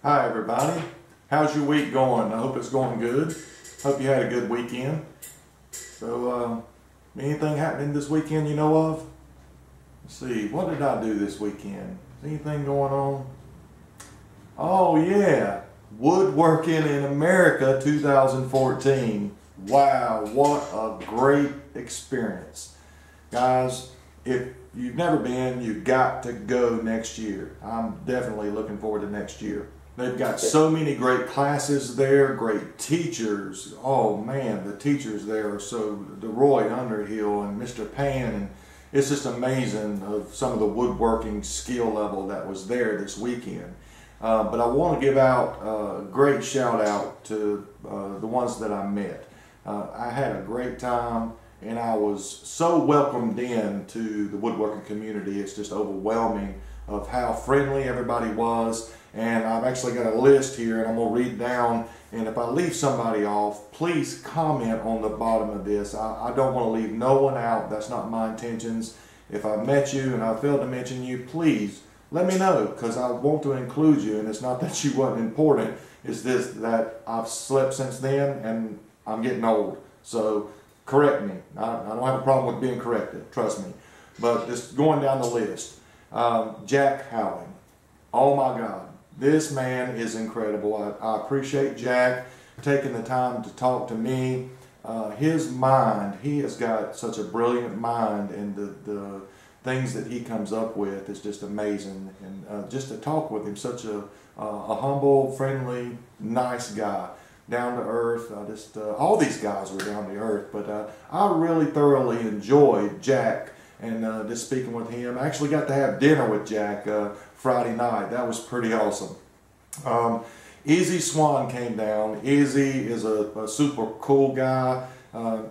Hi everybody, how's your week going? I hope it's going good. Hope you had a good weekend. So, anything happening this weekend you know of? Let's see, what did I do this weekend? Is anything going on? Oh yeah, Woodworking in America 2014. Wow, what a great experience. Guys, if you've never been, you've got to go next year. I'm definitely looking forward to next year. They've got so many great classes there, great teachers. Oh man, the teachers there are so, the Roy Underhill and Mr. Pan, and it's just amazing of some of the woodworking skill level that was there this weekend. But I want to give out a great shout out to the ones that I met. I had a great time and I was so welcomed in to the woodworking community. It's just overwhelming of how friendly everybody was. And I've actually got a list here and I'm going to read down, and if I leave somebody off, please comment on the bottom of this. I don't want to leave no one out. That's not my intentions. If I met you and I failed to mention you, please let me know, because I want to include you. And it's not that you wasn't important, it's this that I've slept since then and I'm getting old. So correct me. I don't have a problem with being corrected, trust me. But just going down the list, Jack Howling. Oh my God. This man is incredible. I appreciate Jack taking the time to talk to me. His mind, he has got such a brilliant mind, and the things that he comes up with is just amazing. And just to talk with him, such a humble, friendly, nice guy, down to earth. All these guys were down to earth, but I really thoroughly enjoyed Jack and just speaking with him. I actually got to have dinner with Jack Friday night. That was pretty awesome. Izzy Swan came down. Izzy is a super cool guy.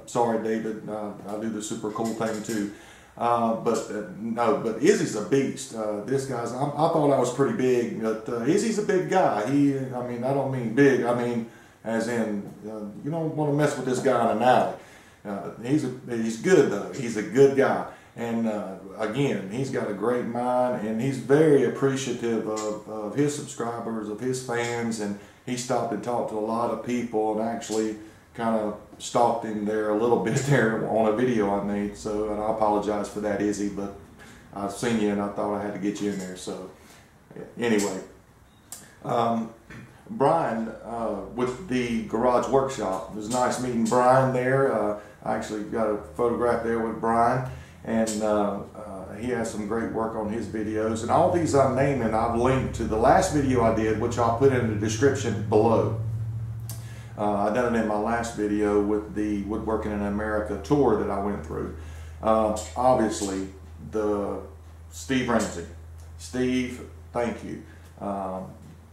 Sorry, David, I do the super cool thing too. But Izzy's a beast. This guy's, I thought I was pretty big, but Izzy's a big guy. I mean, I don't mean big, I mean as in, you don't want to mess with this guy in an alley. He's good though. He's a good guy. And again, he's got a great mind, and he's very appreciative of his subscribers, of his fans, and he stopped and talked to a lot of people and actually kind of stalked him there a little bit there on a video I made. So, and I apologize for that, Izzy, but I've seen you and I thought I had to get you in there. So anyway, Brian with the Garage Workshop. It was nice meeting Brian there. I actually got a photograph there with Brian. And he has some great work on his videos, and all these I'm naming I've linked to the last video I did, which I'll put in the description below. I done it in my last video with the Woodworking in America tour that I went through. Obviously, Steve Ramsey. Steve, thank you.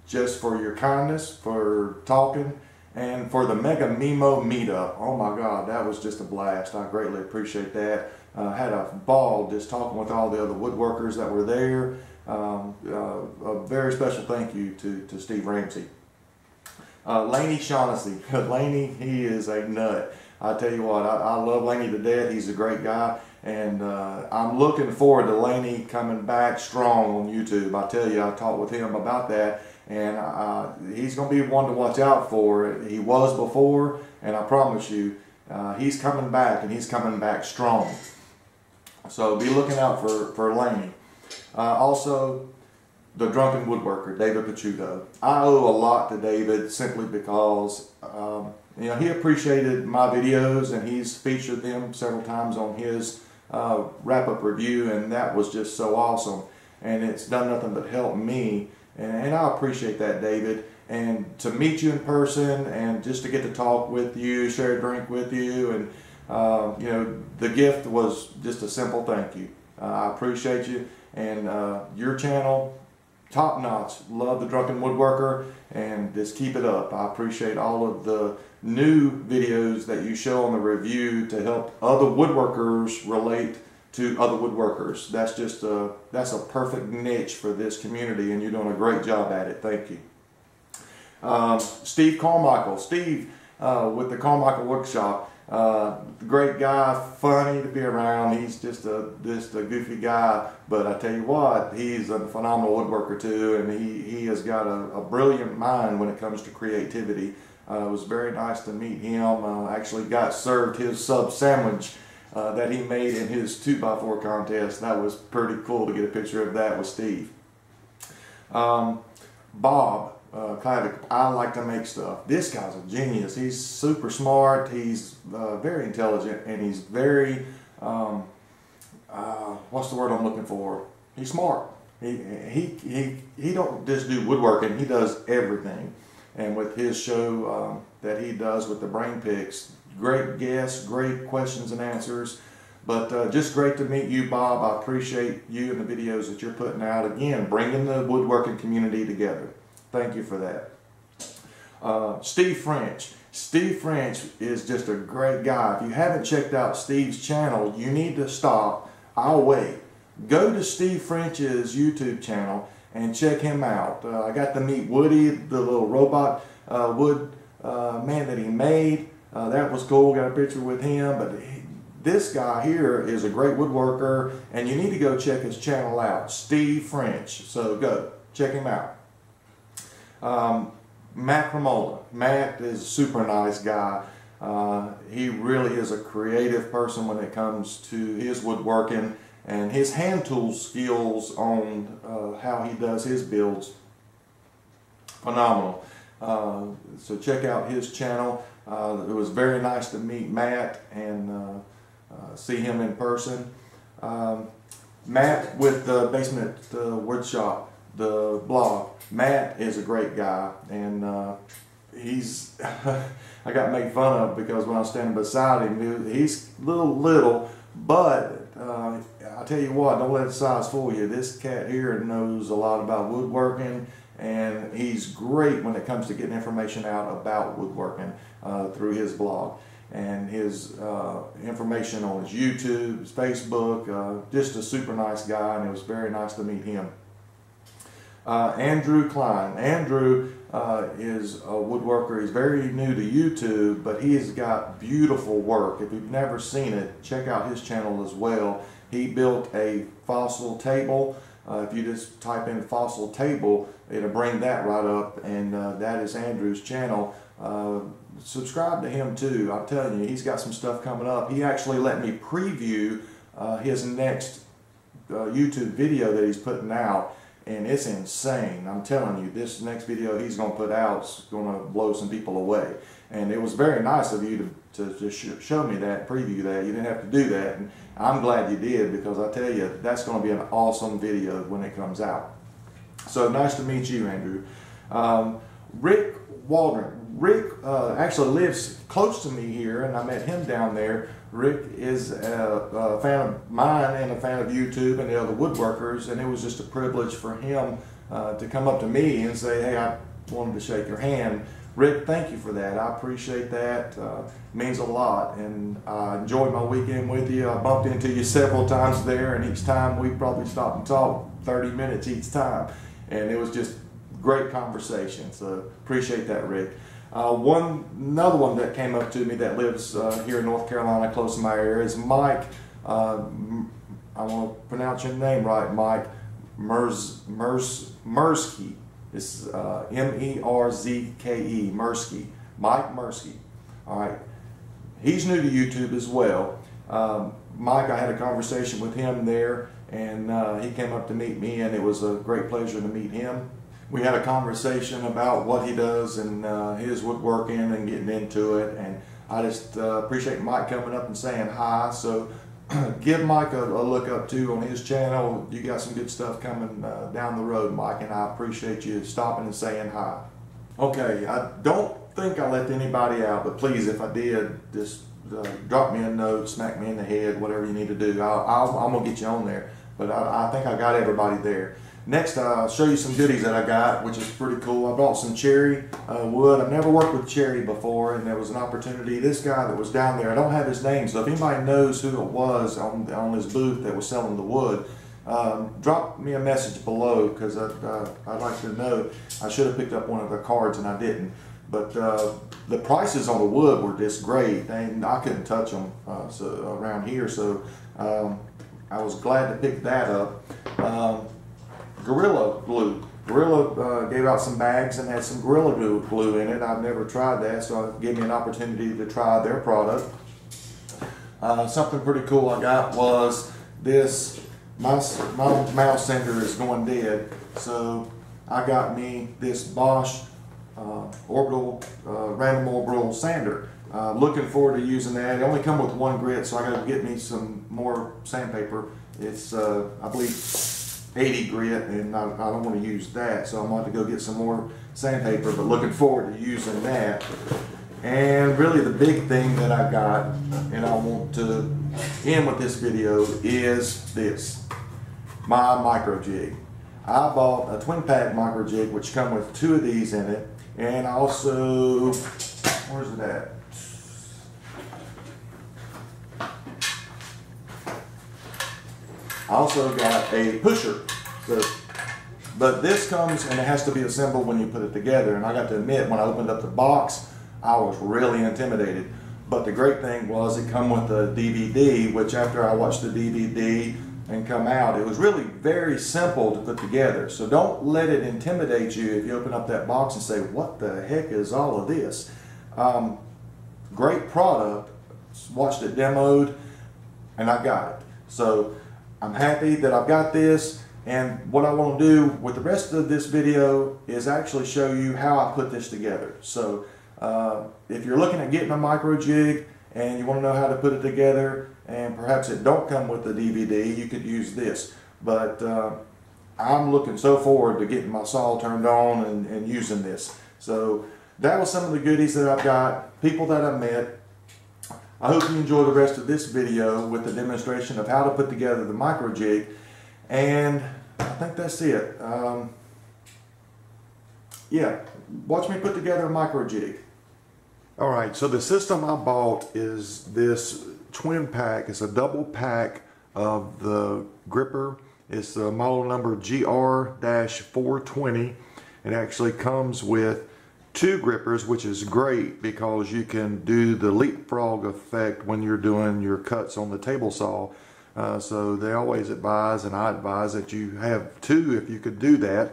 Just for your kindness, for talking, and for the Mega Mimo meetup. Oh my God, that was just a blast. I greatly appreciate that. Had a ball just talking with all the other woodworkers that were there. A very special thank you to Steve Ramsey. Laney Shaughnessy. Laney, he is a nut. I tell you what, I love Laney to death. He's a great guy. And I'm looking forward to Laney coming back strong on YouTube. I tell you, I talked with him about that. And he's going to be one to watch out for. He was before, and I promise you, he's coming back, and he's coming back strong. So be looking out for Laney. Also, the Drunken Woodworker, David Pachuto. I owe a lot to David simply because you know, he appreciated my videos, and he's featured them several times on his wrap-up review, and that was just so awesome. And it's done nothing but help me, and I appreciate that, David. And to meet you in person, and just to get to talk with you, share a drink with you, and you know, the gift was just a simple thank you. I appreciate you, and your channel, top notch. Love the Drunken Woodworker, and just keep it up. I appreciate all of the new videos that you show on the review to help other woodworkers relate to other woodworkers. That's just that's a perfect niche for this community, and you're doing a great job at it. Thank you. Steve Carmichael. Steve with the Carmichael Workshop. Great guy, funny to be around. He's just a goofy guy, but I tell you what, he's a phenomenal woodworker too, and he has got a brilliant mind when it comes to creativity. It was very nice to meet him. Actually got served his sub sandwich that he made in his 2x4 contest. That was pretty cool to get a picture of that with Steve. Bob, I like to make stuff. This guy's a genius. He's super smart. He's very intelligent, and he's very, what's the word I'm looking for? He's smart. He don't just do woodworking. He does everything. And with his show that he does with the Brain Picks, great guests, great questions and answers. But just great to meet you, Bob. I appreciate you and the videos that you're putting out. Again, bringing the woodworking community together. Thank you for that. Steve French. Steve French is just a great guy. If you haven't checked out Steve's channel, you need to stop. I'll wait. Go to Steve French's YouTube channel and check him out. I got to meet Woody, the little robot wood man that he made. That was cool. Got a picture with him. But this guy here is a great woodworker, and you need to go check his channel out, Steve French. So go check him out. Matt Cremola. Matt is a super nice guy. He really is a creative person when it comes to his woodworking and his hand tool skills on how he does his builds. Phenomenal. So check out his channel. It was very nice to meet Matt and see him in person. Matt with the Basement Woodshop, the blog. Matt is a great guy, and he's I got made fun of because when I was standing beside him, he's little, but I tell you what, don't let the size fool you. This cat here knows a lot about woodworking, and he's great when it comes to getting information out about woodworking through his blog and his information on his YouTube, his Facebook. Just a super nice guy, and it was very nice to meet him. Andrew Klein. Andrew is a woodworker. He's very new to YouTube, but he has got beautiful work. If you've never seen it, check out his channel as well. He built a fossil table. If you just type in fossil table, it'll bring that right up, and that is Andrew's channel. Subscribe to him too. I'm telling you, he's got some stuff coming up. He actually let me preview his next YouTube video that he's putting out, and it's insane. I'm telling you, this next video he's going to put out is going to blow some people away. And it was very nice of you to show me that, preview that. You didn't have to do that, and I'm glad you did, because I tell you, that's going to be an awesome video when it comes out. So nice to meet you, Andrew. Rick Waldron. Rick actually lives close to me here, and I met him down there. Rick is a fan of mine and a fan of YouTube and the other woodworkers, and it was just a privilege for him to come up to me and say, hey, I wanted to shake your hand. Rick, thank you for that. I appreciate that. It means a lot, and I enjoyed my weekend with you. I bumped into you several times there, and each time we probably stopped and talked 30 minutes each time, and it was just great conversation. So appreciate that, Rick. Another one that came up to me that lives here in North Carolina, close to my area, is Mike. I want to pronounce your name right, Mike Merzke. It's M-E-R-Z-K-E, Merzke. Mike Merzke. All right. He's new to YouTube as well. Mike, I had a conversation with him there, and he came up to meet me, and it was a great pleasure to meet him. We had a conversation about what he does and his woodworking and getting into it, and I just appreciate Mike coming up and saying hi. So give Mike a look up too on his channel. You got some good stuff coming down the road, Mike, and I appreciate you stopping and saying hi. Okay, I don't think I left anybody out, but please, if I did, just drop me a note, smack me in the head, whatever you need to do. I'm going to get you on there, but I think I got everybody there. Next, I'll show you some goodies that I got, which is pretty cool. I bought some cherry wood. I've never worked with cherry before, and there was an opportunity. This guy that was down there, I don't have his name, so if anybody knows who it was on his booth that was selling the wood, drop me a message below, because I'd like to know. I should have picked up one of the cards, and I didn't. But the prices on the wood were just great, and I couldn't touch them around here, so I was glad to pick that up. Gorilla Glue. Gorilla gave out some bags and had some Gorilla Glue in it. I've never tried that, so it gave me an opportunity to try their product. Something pretty cool I got was this. My mouse sander is going dead, so I got me this Bosch random orbital sander. Looking forward to using that. It only come with one grit, so I got to get me some more sandpaper. It's I believe 80 grit, and I don't want to use that, so I'm going to go get some more sandpaper, but looking forward to using that. And really the big thing that I got, and I want to end with this video, is this, my MicroJig. I bought a twin pack MicroJig, which come with 2 of these in it, and I also, where's it at? I also got a pusher. So, but this comes and it has to be assembled when you put it together, and I got to admit, when I opened up the box, I was really intimidated. But the great thing was it come with a DVD, which after I watched the DVD and come out, it was really very simple to put together. So don't let it intimidate you if you open up that box and say, what the heck is all of this? Great product. Watched it demoed and I got it. So I'm happy that I've got this, and what I want to do with the rest of this video is actually show you how I put this together. So if you're looking at getting a MicroJig and you want to know how to put it together, and perhaps it don't come with the DVD, you could use this. But I'm looking so forward to getting my saw turned on and using this. So that was some of the goodies that I've got, people that I met. I hope you enjoy the rest of this video with the demonstration of how to put together the MicroJig, and I think that's it. Yeah, watch me put together a MicroJig. Alright, so the system I bought is this twin pack. It's a double pack of the gripper. It's the model number GR-420. It actually comes with 2 grippers, which is great because you can do the leapfrog effect when you're doing your cuts on the table saw. So they always advise, and I advise, that you have 2 if you could do that,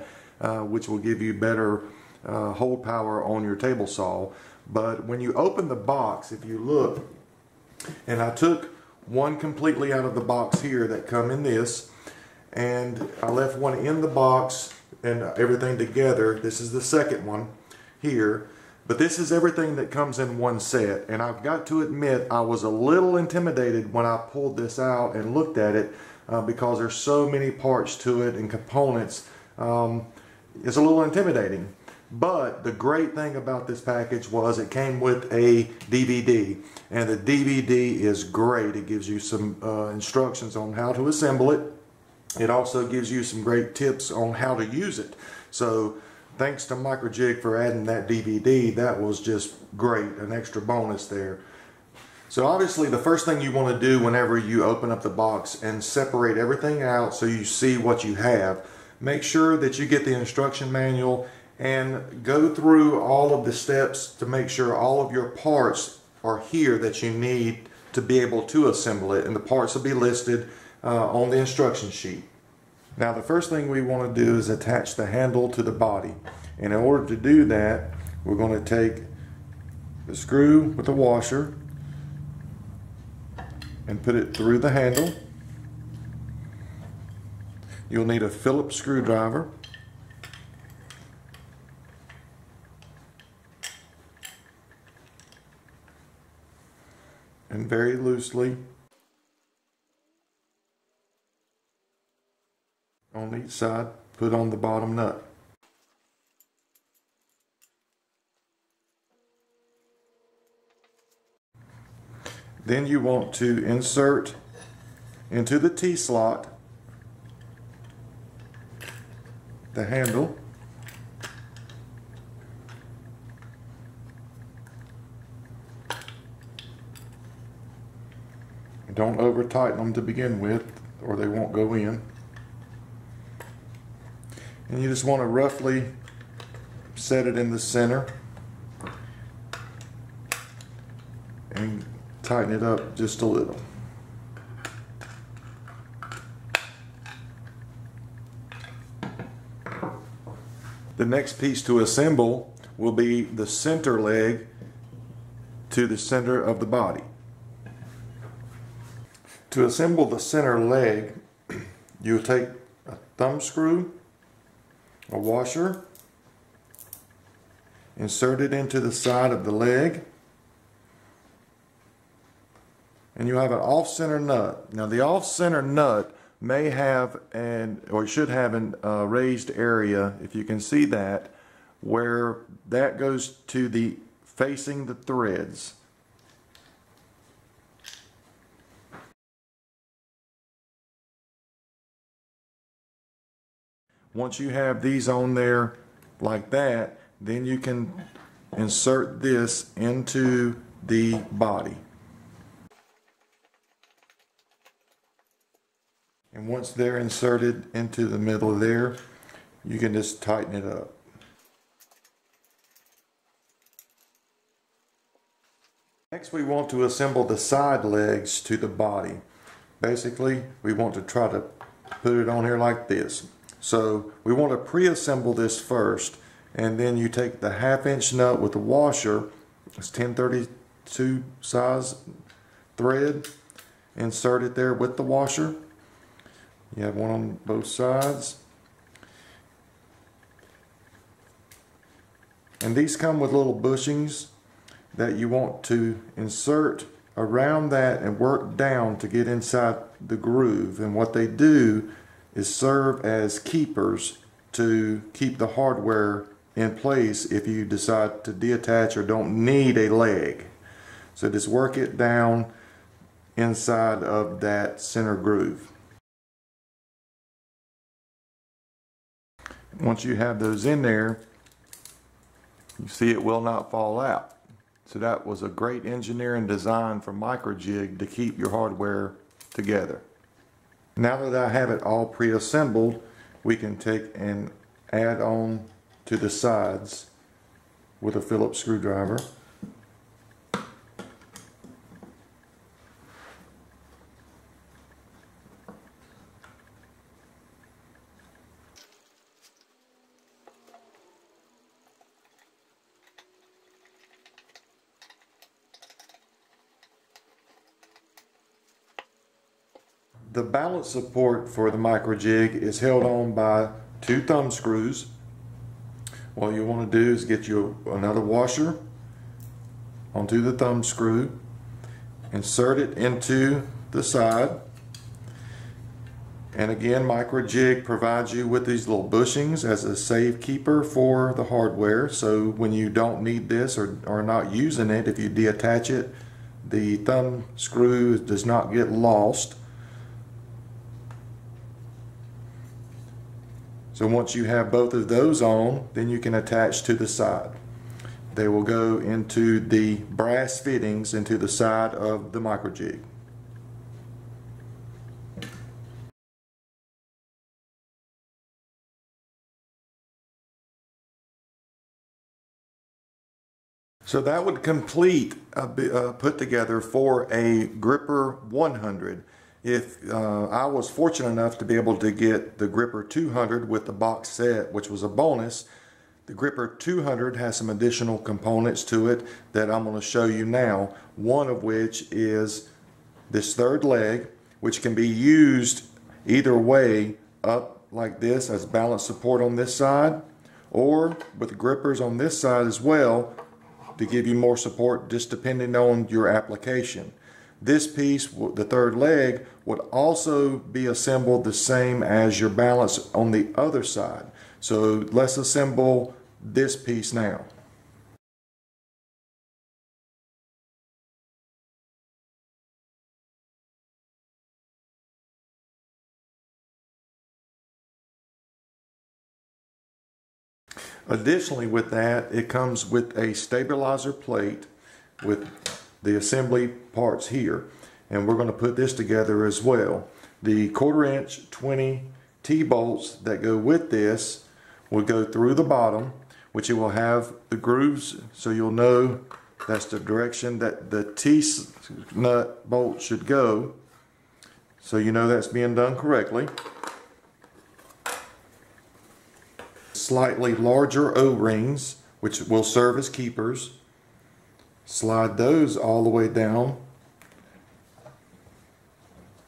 which will give you better hold power on your table saw. But when you open the box, if you look, and I took one completely out of the box here that come in this, and I left one in the box and everything together. This is the second one here, but this is everything that comes in one set, and I've got to admit I was a little intimidated when I pulled this out and looked at it because there's so many parts to it and components. It's a little intimidating, but the great thing about this package was it came with a DVD, and the DVD is great. It gives you some instructions on how to assemble it. It also gives you some great tips on how to use it. So thanks to MicroJig for adding that DVD. That was just great, an extra bonus there. So obviously the first thing you want to do whenever you open up the box and separate everything out so you see what you have, make sure that you get the instruction manual and go through all of the steps to make sure all of your parts are here that you need to be able to assemble it, and the parts will be listed on the instruction sheet. Now the first thing we want to do is attach the handle to the body, and in order to do that we're going to take the screw with the washer and put it through the handle. You'll need a Phillips screwdriver, and very loosely on each side put on the bottom nut. Then you want to insert into the T-slot the handle, and don't over tighten them to begin with or they won't go in. And you just want to roughly set it in the center. tighten it up just a little. The next piece to assemble will be the center leg to the center of the body. To assemble the center leg, you'll take a thumb screw, a washer, insert it into the side of the leg, and you have an off-center nut. Now the off-center nut may have or should have a raised area, if you can see that, where that goes to the facing the threads. Once you have these on there like that, then you can insert this into the body. And once they're inserted into the middle there, you can just tighten it up. Next, we want to assemble the side legs to the body. Basically, we want to try to put it on here like this. So we want to pre-assemble this first, and then you take the 1/2" nut with the washer, it's 1032 size thread, insert it there with the washer. You have one on both sides. And these come with little bushings that you want to insert around that and work down to get inside the groove. And what they do is serve as keepers to keep the hardware in place if you decide to detach or don't need a leg. So just work it down inside of that center groove. Once you have those in there, you see it will not fall out. So that was a great engineering design from MicroJig to keep your hardware together. Now that I have it all pre-assembled, we can take and add on to the sides with a Phillips screwdriver. The balance support for the MicroJig is held on by 2 thumb screws. What you want to do is get you another washer onto the thumb screw, insert it into the side, and again MicroJig provides you with these little bushings as a safe keeper for the hardware, so when you don't need this or are not using it, if you detach it, the thumb screw does not get lost. So once you have both of those on, then you can attach to the side. They will go into the brass fittings into the side of the MicroJig. So that would complete a put together for a Gripper 100. If I was fortunate enough to be able to get the Gripper 200 with the box set, which was a bonus, the Gripper 200 has some additional components to it that I'm going to show you now. One of which is this third leg, which can be used either way, up like this as balance support on this side, or with grippers on this side as well to give you more support, just depending on your application. This piece, the third leg, would also be assembled the same as your balance on the other side. So let's assemble this piece now. Additionally with that, it comes with a stabilizer plate with the assembly parts here, and we're going to put this together as well. The 1/4 inch 20 T-bolts that go with this will go through the bottom, which it will have the grooves, so you'll know That's the direction that the T-nut bolt should go. So you know that's being done correctly. Slightly larger O-rings, which will serve as keepers. Slide those all the way down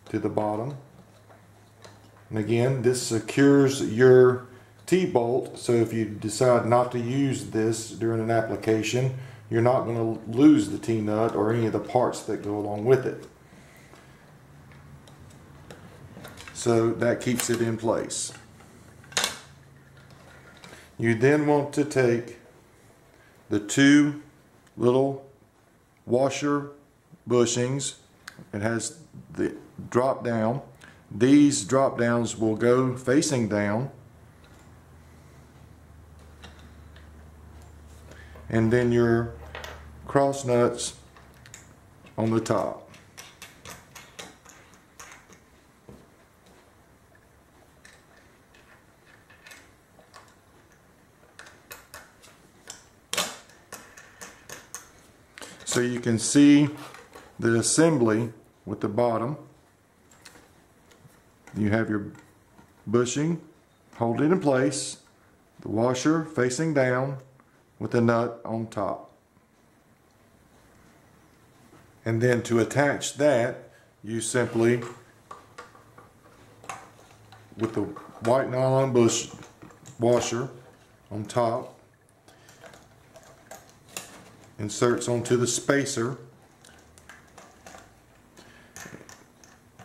to the bottom. And again, this secures your T-bolt, so if you decide not to use this during an application, you're not going to lose the T-nut or any of the parts that go along with it. So that keeps it in place. You then want to take the two little washer bushings. It has the drop down. These drop downs will go facing down, and then your cross nuts on the top. So you can see the assembly with the bottom. You have your bushing, hold it in place, the washer facing down with the nut on top. And then to attach that, you simply, with the white nylon washer on top, inserts onto the spacer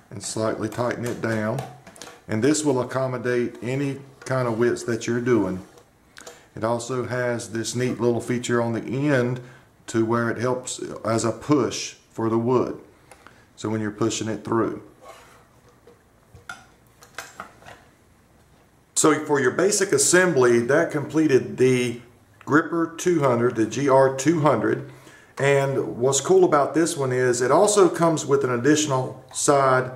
and slightly tighten it down, and this will accommodate any kind of widths that you're doing. It also has this neat little feature on the end to where it helps as a push for the wood, so when you're pushing it through. So for your basic assembly, that completed the Gripper 200, the GR 200. And what's cool about this one is it also comes with an additional side.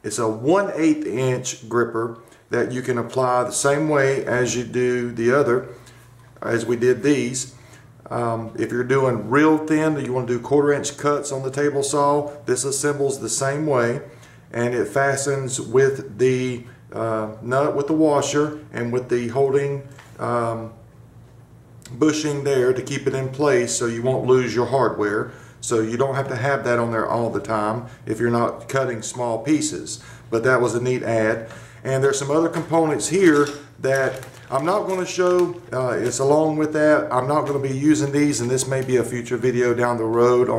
It's a 1/8 inch gripper that you can apply the same way as you do the other, as we did these. If you're doing real thin, you want to do 1/4 inch cuts on the table saw, this assembles the same way, and it fastens with the nut with the washer and with the holding bushing there to keep it in place so you won't lose your hardware. So you don't have to have that on there all the time if you're not cutting small pieces. But that was a neat add. And there's some other components here that I'm not going to show. It's along with that. I'm not going to be using these, and this may be a future video down the road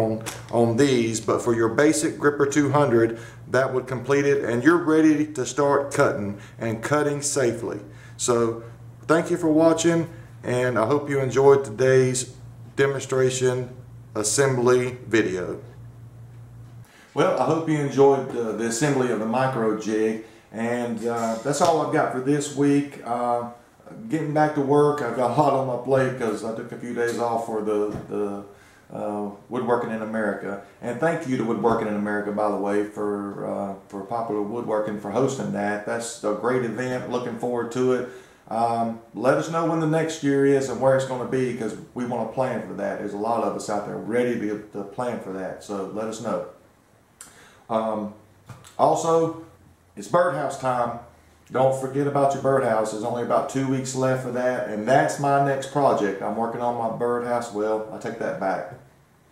on these. But for your basic Gripper 200, that would complete it, and you're ready to start cutting and cutting safely. So thank you for watching, and I hope you enjoyed today's demonstration assembly video. Well, I hope you enjoyed the assembly of the MicroJig, and that's all I've got for this week. Getting back to work, I've got a lot on my plate because I took a few days off for the Woodworking in America. And thank you to Woodworking in America, by the way, for Popular Woodworking for hosting that. That's a great event. Looking forward to it. Let us know when the next year is and where it's going to be, because we want to plan for that. There's a lot of us out there ready to plan for that, so let us know. Also, it's birdhouse time. Don't forget about your birdhouse. There's only about 2 weeks left for that, and that's my next project. I'm working on my birdhouse. Well, I take that back.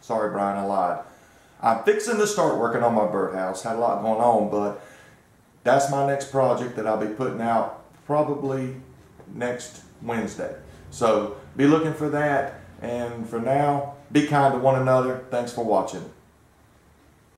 Sorry, Brian, I lied. I'm fixing to start working on my birdhouse. Had a lot going on, but that's my next project that I'll be putting out probably next Wednesday. So be looking for that, and for now, be kind to one another. Thanks for watching.